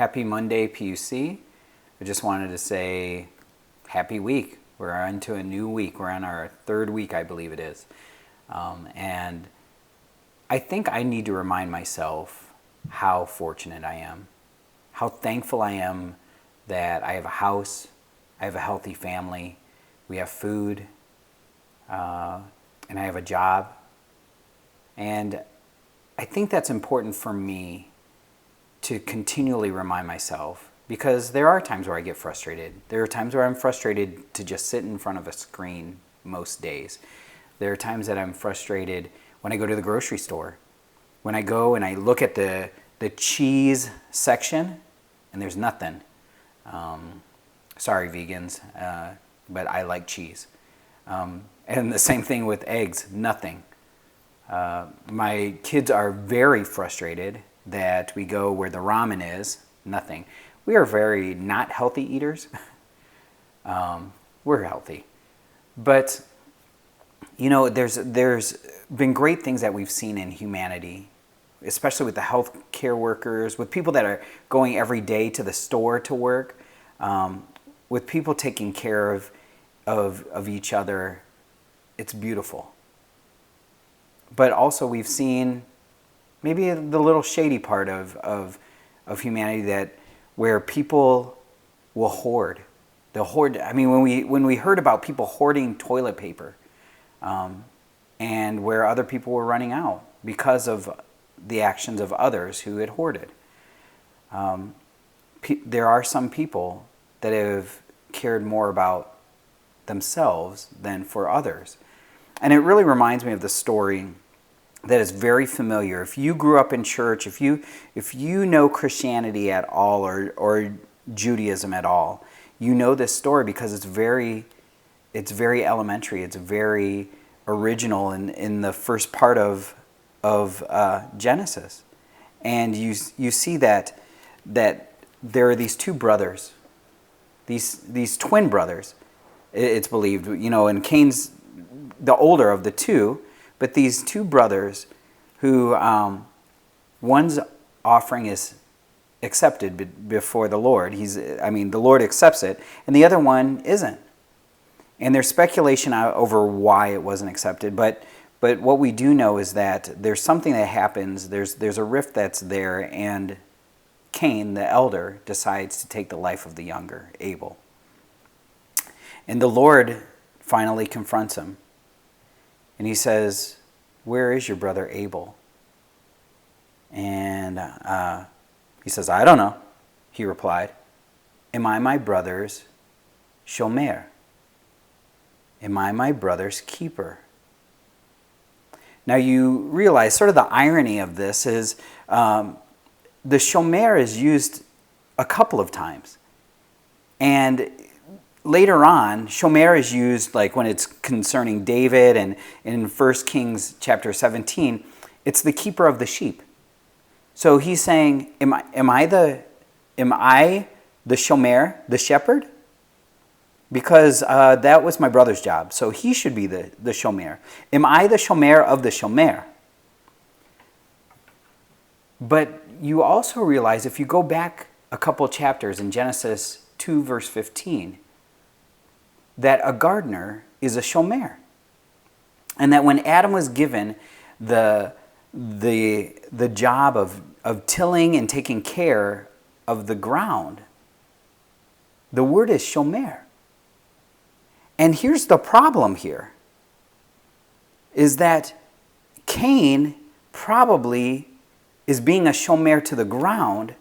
Happy Monday, PUC. I just wanted to say happy week. We're into a new week. We're on our third week, I believe it is. And I think I need to remind myself how fortunate I am, how thankful I am that I have a house, I have a healthy family, we have food, and I have a job. And I think that's important for me to continually remind myself, because there are times where I get frustrated. There are times where I'm frustrated to just sit in front of a screen most days. There are times that I'm frustrated when I go to the grocery store. When I go and I look at the cheese section and there's nothing. Sorry, vegans, but I like cheese. And the same thing with eggs, nothing. My kids are very frustrated that we go where the ramen is, nothing. We are very not healthy eaters. We're healthy. But, you know, there's been great things that we've seen in humanity, especially with the health care workers, with people that are going every day to the store to work, with people taking care of each other. It's beautiful. But also we've seen maybe the little shady part of humanity, that where people will hoard. They'll hoard. I mean, when we heard about people hoarding toilet paper, and where other people were running out because of the actions of others who had hoarded. There are some people that have cared more about themselves than for others. And it really reminds me of the story that is very familiar. If you grew up in church, if you know Christianity at all, or Judaism at all, you know this story because it's very elementary. It's very original in the first part of Genesis. And you see that there are these two brothers, these twin brothers, it's believed, and Cain's the older of the two, but these two brothers who one's offering is accepted before the Lord. The Lord accepts it, and the other one isn't. And there's speculation over why it wasn't accepted, but what we do know is that there's something that happens, there's a rift that's there, and Cain, the elder, decides to take the life of the younger, Abel. And the Lord finally confronts him. And he says, "Where is your brother Abel?" And he says, "I don't know," he replied. "Am I my brother's shomer? Am I my brother's keeper?" Now you realize sort of the irony of this is the shomer is used a couple of times. And later on, shomer is used like when it's concerning David, and in 1 Kings chapter 17, it's the keeper of the sheep. So he's saying, am I the shomer, the shepherd? Because that was my brother's job, so he should be the shomer. Am I the shomer of the shomer? But you also realize, if you go back a couple chapters in Genesis 2 verse 15, that a gardener is a shomer. And that when Adam was given the job of tilling and taking care of the ground, the word is shomer. And here's the problem here, is that Cain probably is being a shomer to the ground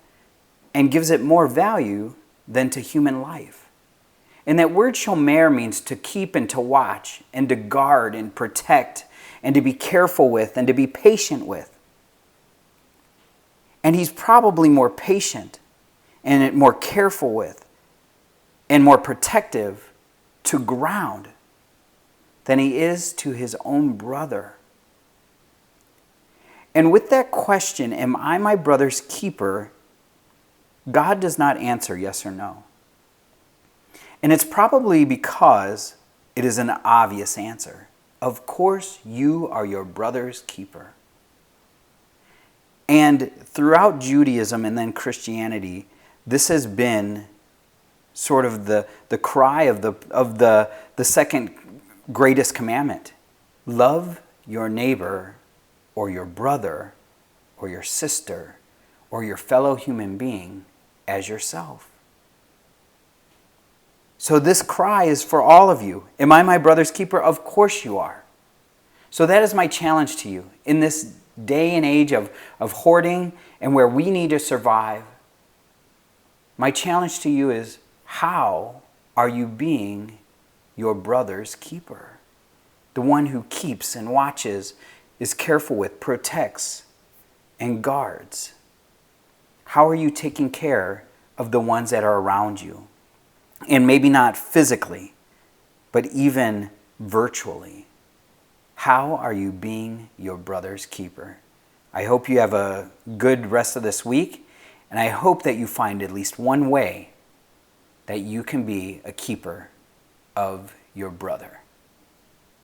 and gives it more value than to human life. And that word shomer means to keep and to watch and to guard and protect and to be careful with and to be patient with. And he's probably more patient and more careful with and more protective to ground than he is to his own brother. And with that question, am I my brother's keeper, God does not answer yes or no. And it's probably because it is an obvious answer. Of course, you are your brother's keeper. And throughout Judaism and then Christianity, This has been sort of the cry of the second greatest commandment. Love your neighbor or your brother or your sister or your fellow human being as yourself. So this cry is for all of you. Am I my brother's keeper? Of course you are. So that is my challenge to you. In this day and age of hoarding and where we need to survive, my challenge to you is, how are you being your brother's keeper? The one who keeps and watches, is careful with, protects, and guards. How are you taking care of the ones that are around you? And maybe not physically, but even virtually. How are you being your brother's keeper? I hope you have a good rest of this week, and I hope that you find at least one way that you can be a keeper of your brother.